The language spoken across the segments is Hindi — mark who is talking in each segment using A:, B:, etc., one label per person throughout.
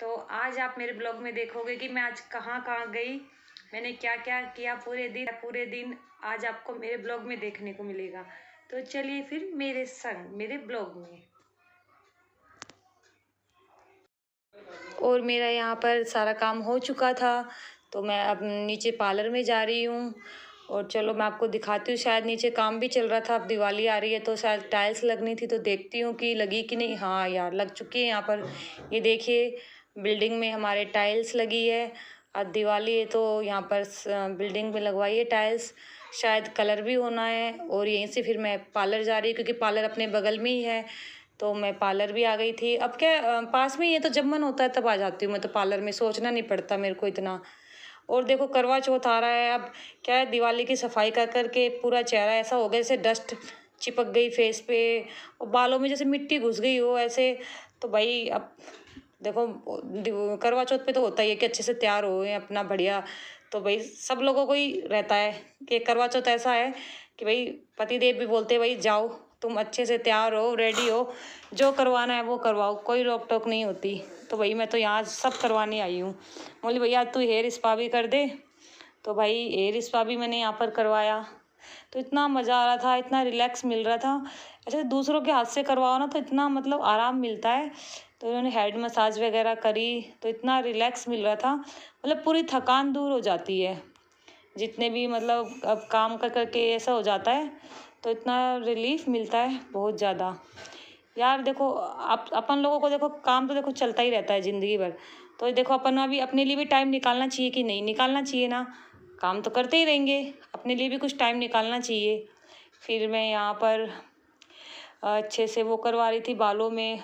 A: तो आज आप मेरे ब्लॉग में देखोगे कि मैं आज कहाँ कहाँ गई, मैंने क्या क्या किया पूरे दिन आज आपको मेरे ब्लॉग में देखने को मिलेगा। तो चलिए फिर मेरे संग मेरे ब्लॉग में। और मेरा यहाँ पर सारा काम हो चुका था, तो मैं अब नीचे पार्लर में जा रही हूँ। और चलो मैं आपको दिखाती हूँ, शायद नीचे काम भी चल रहा था, अब दिवाली आ रही है तो शायद टाइल्स लगनी थी, तो देखती हूँ कि लगी कि नहीं। हाँ यार, लग चुकी है यहाँ पर। ये देखिए, बिल्डिंग में हमारे टाइल्स लगी है। आज दिवाली है तो यहाँ पर बिल्डिंग में लगवाई है टाइल्स, शायद कलर भी होना है। और यहीं से फिर मैं पार्लर जा रही हूँ, क्योंकि पार्लर अपने बगल में ही है। तो मैं पार्लर भी आ गई थी। अब क्या पास में ही है, तो जब मन होता है तब आ जाती हूँ मैं तो पार्लर में, सोचना नहीं पड़ता मेरे को इतना। और देखो, करवा चौथ आ रहा है। अब क्या है, दिवाली की सफाई कर कर के पूरा चेहरा ऐसा हो गया जैसे डस्ट चिपक गई फेस पे, और बालों में जैसे मिट्टी घुस गई हो ऐसे। तो भाई अब देखो, करवा चौथ पे तो होता ही है कि अच्छे से तैयार हो अपना बढ़िया। तो भाई सब लोगों को ही रहता है कि करवा चौथ ऐसा है कि भाई पतिदेव भी बोलते हैं भाई जाओ, तुम अच्छे से तैयार हो, रेडी हो, जो करवाना है वो करवाओ, कोई रोक टोक नहीं होती। तो भाई मैं तो यहाँ सब करवाने आई हूँ। बोली भैया तू हेयर स्पा भी कर दे। तो भाई हेयर स्पा भी मैंने यहाँ पर करवाया, तो इतना मज़ा आ रहा था, इतना रिलैक्स मिल रहा था। ऐसे दूसरों के हाथ से करवाओ ना तो इतना मतलब आराम मिलता है। तो उन्होंने हेड मसाज वगैरह करी, तो इतना रिलैक्स मिल रहा था, मतलब पूरी थकान दूर हो जाती है। जितने भी मतलब अब काम कर कर के ऐसा हो जाता है, तो इतना रिलीफ मिलता है बहुत ज़्यादा। यार देखो, आप अपन लोगों को देखो, काम तो देखो चलता ही रहता है ज़िंदगी भर। तो देखो अपन अभी अपने लिए भी टाइम निकालना चाहिए कि नहीं निकालना चाहिए ना। काम तो करते ही रहेंगे, अपने लिए भी कुछ टाइम निकालना चाहिए। फिर मैं यहाँ पर अच्छे से वो करवा रही थी, बालों में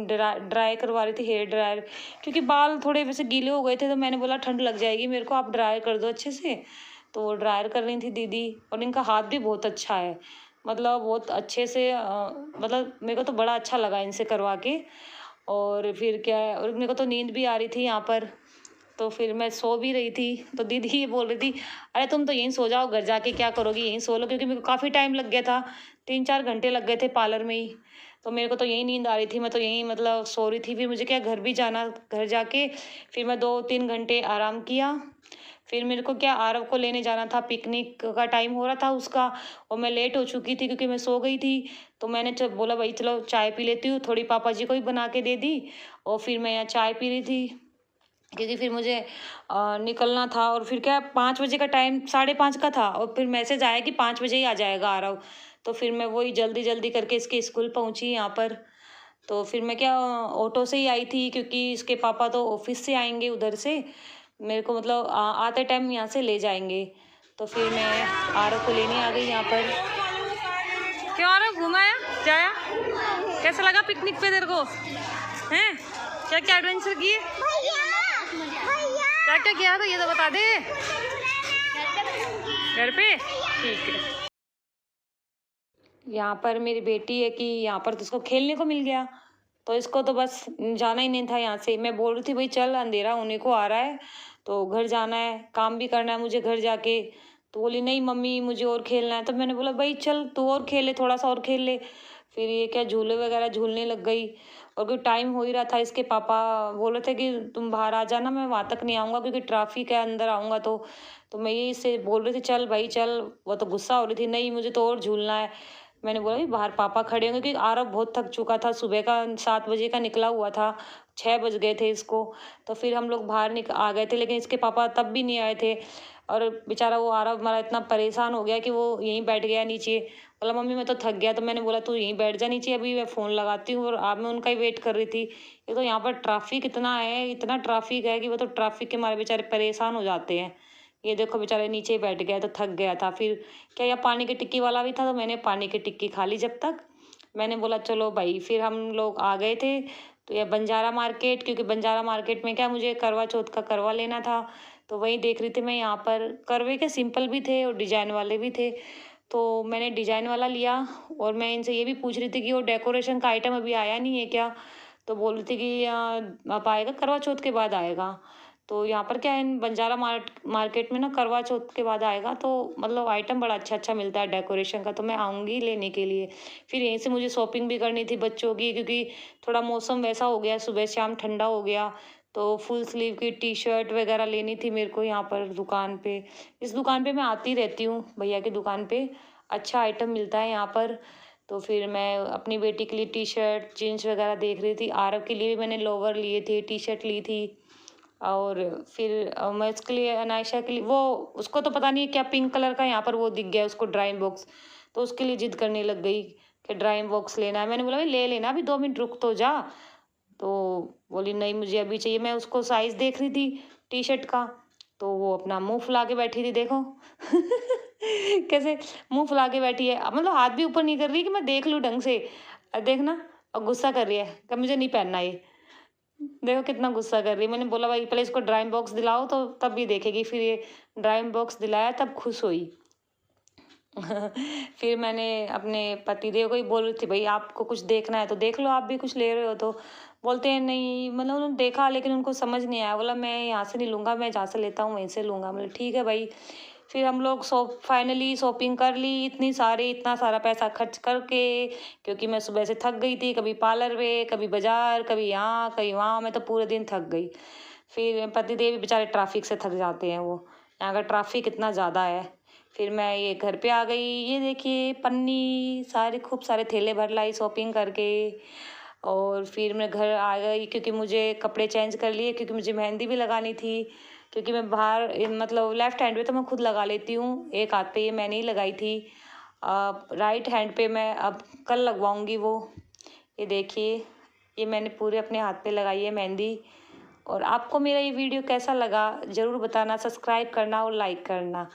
A: ड्राई करवा रही थी, हेयर ड्रायर। क्योंकि बाल थोड़े वैसे गीले हो गए थे, तो मैंने बोला ठंड लग जाएगी मेरे को, आप ड्राई कर दो अच्छे से। तो वो ड्रायर कर रही थी दीदी। और इनका हाथ भी बहुत अच्छा है, मतलब बहुत अच्छे से मतलब मेरे को तो बड़ा अच्छा लगा इनसे करवा के। और फिर क्या है, और मेरे को तो नींद भी आ रही थी यहाँ पर। तो फिर मैं सो भी रही थी, तो दीदी ये बोल रही थी अरे तुम तो यहीं सो जाओ, घर जाके क्या करोगी, यहीं सो लो। क्योंकि मेरे को काफ़ी टाइम लग गया था, 3-4 घंटे लग गए थे पार्लर में ही। तो मेरे को तो यहीं नींद आ रही थी, मैं तो यहीं मतलब सो रही थी। फिर मुझे क्या घर भी जाना, घर जाके फिर मैं 2-3 घंटे आराम किया। फिर मेरे को क्या आरव को लेने जाना था, पिकनिक का टाइम हो रहा था उसका। और मैं लेट हो चुकी थी क्योंकि मैं सो गई थी। तो मैंने जब बोला भाई चलो चाय पी लेती हूँ, थोड़ी पापा जी को ही बना के दे दी। और फिर मैं यहाँ चाय पी रही थी, क्योंकि फिर मुझे निकलना था। और फिर क्या 5 बजे का टाइम, 5:30 का था, और फिर मैसेज आया कि 5 बजे ही आ जाएगा आरव। तो फिर मैं वही जल्दी जल्दी करके इसके स्कूल पहुंची यहाँ पर। तो फिर मैं क्या ऑटो से ही आई थी, क्योंकि इसके पापा तो ऑफिस से आएंगे उधर से, मेरे को मतलब आते टाइम यहाँ से ले जाएंगे। तो फिर मैं आरव को लेने आ गई यहाँ पर। क्यों आरव, घुमाया जाया, कैसा लगा पिकनिक पे तेरे को? हैं क्या क्या एडवेंचर किए, क्या क्या किया था ये तो बता दे। घर पे ठीक है। यहाँ पर मेरी बेटी है कि यहाँ पर तो इसको खेलने को मिल गया, तो इसको तो बस जाना ही नहीं था यहाँ से। मैं बोल रही थी भाई चल, अंधेरा होने को आ रहा है, तो घर जाना है, काम भी करना है मुझे घर जाके। तो बोली नहीं मम्मी मुझे और खेलना है। तो मैंने बोला भाई चल तू और खेल ले, थोड़ा सा और खेल ले। फिर ये क्या झूले वगैरह झूलने लग गई। और कोई टाइम हो ही रहा था, इसके पापा बोल रहे थे कि तुम बाहर आ जाना, मैं वहाँ तक नहीं आऊँगा क्योंकि ट्रैफिक है, अंदर आऊँगा तो मैं यही से बोल रही थी चल भाई चल। वो तो गुस्सा हो रही थी, नहीं मुझे तो और झूलना है। मैंने बोला बाहर पापा खड़े होंगे, क्योंकि आरव बहुत थक चुका था, सुबह का 7 बजे का निकला हुआ था, 6 बज गए थे इसको। तो फिर हम लोग बाहर आ गए थे, लेकिन इसके पापा तब भी नहीं आए थे। और बेचारा वो आरव हमारा इतना परेशान हो गया कि वो यहीं बैठ गया नीचे। बोला मम्मी मैं तो थक गया। तो मैंने बोला तू यहीं बैठ जा नीचे, अभी मैं फ़ोन लगाती हूँ। और आप मैं उनका ही वेट कर रही थी। एक तो यहाँ पर ट्रैफिक इतना है, इतना ट्रैफिक है कि वो तो ट्रैफिक के मारे बेचारे परेशान हो जाते हैं। ये देखो बेचारे नीचे ही बैठ गया, तो थक गया था। फिर क्या यहाँ पानी की टिक्की वाला भी था, तो मैंने पानी की टिक्की खा ली जब तक। मैंने बोला चलो भाई, फिर हम लोग आ गए थे तो ये बंजारा मार्केट, क्योंकि बंजारा मार्केट में क्या मुझे करवा चौथ का करवा लेना था। तो वही देख रही थी मैं, यहाँ पर करवे के सिंपल भी थे और डिजाइन वाले भी थे। तो मैंने डिजाइन वाला लिया। और मैं इनसे ये भी पूछ रही थी कि वो डेकोरेशन का आइटम अभी आया नहीं है क्या? तो बोल रही थी कि अब आएगा, करवा चौथ के बाद आएगा। तो यहाँ पर क्या है, बंजारा मार्केट में ना करवा चौथ के बाद आएगा, तो मतलब आइटम बड़ा अच्छा अच्छा मिलता है डेकोरेशन का, तो मैं आऊँगी लेने के लिए। फिर यहीं से मुझे शॉपिंग भी करनी थी बच्चों की, क्योंकि थोड़ा मौसम वैसा हो गया, सुबह शाम ठंडा हो गया। तो फुल स्लीव की टी शर्ट वगैरह लेनी थी मेरे को यहाँ पर दुकान पे। इस दुकान पे मैं आती रहती हूँ, भैया की दुकान पे अच्छा आइटम मिलता है यहाँ पर। तो फिर मैं अपनी बेटी के लिए टी शर्ट जीन्स वगैरह देख रही थी। आरव के लिए भी मैंने लोवर लिए थे, टी शर्ट ली थी। और फिर मैं उसके लिए अनायशा के लिए, वो उसको तो पता नहीं है क्या पिंक कलर का यहाँ पर वो दिख गया उसको ड्राइंग बॉक्स, तो उसके लिए जिद करने लग गई कि ड्राइंग बॉक्स लेना है। मैंने बोला भाई ले लेना, अभी 2 मिनट रुक तो जा। तो बोली नहीं मुझे अभी चाहिए। मैं उसको साइज देख रही थी टी शर्ट का, तो वो अपना मुंह फुला के बैठी थी, देखो कैसे मुंह फुला के बैठी है, मतलब हाथ भी ऊपर नहीं कर रही कि मैं देख लूँ ढंग से। देखना, और गुस्सा कर रही है कि मुझे नहीं पहनना ये। देखो कितना गुस्सा कर रही है। मैंने बोला भाई पहले इसको ड्राइंग बॉक्स दिलाओ तो तब भी देखेगी। फिर ये ड्राइंग बॉक्स दिलाया तब खुश हुई। फिर मैंने अपने पतिदेव को ही बोल रही थी भाई आपको कुछ देखना है तो देख लो, आप भी कुछ ले रहे हो तो। बोलते हैं नहीं, मतलब उन्होंने देखा लेकिन उनको समझ नहीं आया। बोला मैं यहाँ से नहीं लूँगा, मैं जहाँ से लेता हूँ वहीं से लूँगा। मतलब ठीक है भाई। फिर हम लोग फाइनली शॉपिंग कर ली, इतना सारा पैसा खर्च करके, क्योंकि मैं सुबह से थक गई थी, कभी पार्लर में, कभी बाजार, कभी यहाँ कभी वहाँ, मैं तो पूरे दिन थक गई। फिर पतिदेव भी बेचारे ट्रैफिक से थक जाते हैं, वो यहाँ का ट्रैफिक इतना ज़्यादा है। फिर मैं ये घर पे आ गई, ये देखिए पन्नी सारे खूब सारे थैले भर लाई शॉपिंग करके। और फिर मैं घर आ गई क्योंकि मुझे कपड़े चेंज कर लिए, क्योंकि मुझे मेहंदी भी लगानी थी। क्योंकि मैं बाहर मतलब लेफ्ट हैंड पे तो मैं खुद लगा लेती हूँ, एक हाथ पे ये मैंने ही लगाई थी। राइट हैंड पे मैं अब कल लगवाऊंगी वो। ये देखिए, ये मैंने पूरे अपने हाथ पे लगाई है मेहंदी। और आपको मेरा ये वीडियो कैसा लगा ज़रूर बताना, सब्सक्राइब करना और लाइक करना।